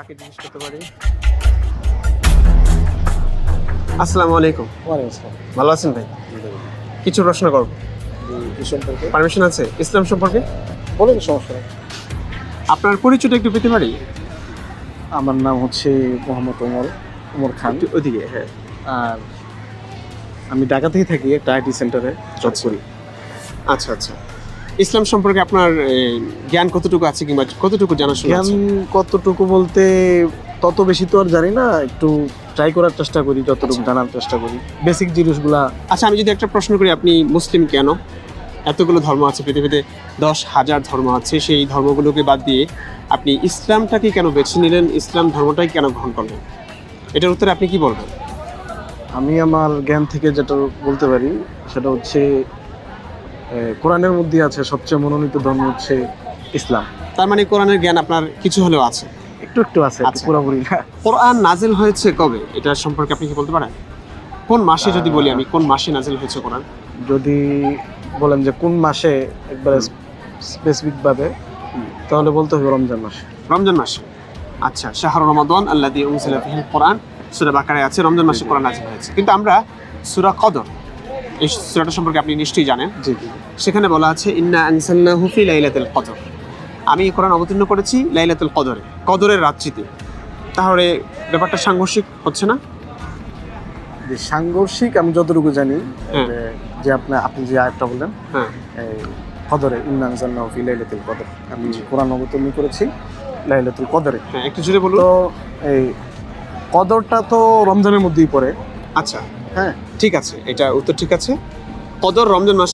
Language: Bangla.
কাকে জিজ্ঞেস করতে পারি? আসসালামু আলাইকুম। ওয়ালাইকুম আসসালাম। ভালো আছেন ভাই? কিছু প্রশ্ন করব, এই সম্পর্কে পারমিশন আছে? ইসলাম সম্পর্কে বলেন, সমস্যা নেই। আপনার পরিচয়টা একটু পেতে পারি? আমার নাম হচ্ছে মোহাম্মদ ওমর খান। একটু ওদিকে, হ্যাঁ। আর আমি ঢাকাতেই থাকি, একটা আইটি সেন্টারে জব করি। আচ্ছা আচ্ছা, ইসলাম সম্পর্কে আপনার জ্ঞান কতটুকু আছে কিংবা কতটুকু জানাশোনা জ্ঞান আছে? কতটুকু বলতে তত বেশি তো আর জানি না, একটু ট্রাই করার চেষ্টা করি, যতটুকু আচ্ছা। জানার চেষ্টা করি বেসিক জিনিসগুলা। আচ্ছা, আমি যদি একটা প্রশ্ন করি, আপনি মুসলিম কেন? এতগুলো ধর্ম আছে পৃথিবীতে, 10,000 ধর্ম আছে, সেই ধর্মগুলোকে বাদ দিয়ে আপনি ইসলামটাকে কেন বেছে নিলেন? ইসলাম ধর্মটাই কেন গ্রহণ করলেন? এটার উত্তরে আপনি কি বলবেন? আমি আমার জ্ঞান থেকে যেটা বলতে পারি সেটা হচ্ছে কোরআনের মধ্যে আছে সবচেয়ে মনোনীত ধর্ম হচ্ছে ইসলাম। তার মানে কোরআনের জ্ঞান আপনার কিছু হলেও আছে। একটু একটু আছে, আচ্ছা। পুরোপুরি না। কোরআন নাজিল হয়েছে কবে, এটা সম্পর্কে আপনি কি বলতে পারেন? কোন মাসে, যদি বলি আমি, কোন মাসে নাজিল হয়েছে কোরআন? যদি বলেন যে কোন মাসে একবারে স্পেসিফিক ভাবে, তাহলে বলতে হবে রমজান মাসে। রমজান মাসে। আচ্ছা, শাহরু রমাদান আল্লাযী উনজিলা ফীহিল কোরআন, সূরা বাকারায় আছে রমজান মাসে কোরআন নাজিল হয়েছে। কিন্তু আমরা সূরা কদর, এই সূরাটা সম্পর্কে আপনি নিশ্চয়ই জানেন। জি জি। সেখানে বলা আছে ইন্না আনসালনাহু ফি লাইলাতুল কদর, আমি এই কোরআন অবতীর্ণ করেছি লাইলাতুল কদরে, কদরের রাত্রিতে। তাহলে ব্যাপারটা সাংঘর্ষিক হচ্ছে না? যে সাংঘর্ষিক আমি যতটুকু জানি, হ্যাঁ। যে আপনি যে আয়াতটা বললেন, হ্যাঁ। এই কদরে, ইন্না আনজালনাহু ফি লাইলাতুল কদর, আমি কোরআন অবতীর্ণ করেছি লাইলাতুল কদরে। হ্যাঁ, একটু জোরে বলুন। তো এই কদরটা তো রমজানের মধ্যেই পড়ে। আচ্ছা, হ্যাঁ, ঠিক আছে, এটা উত্তর ঠিক আছে। কদর রমজান মাস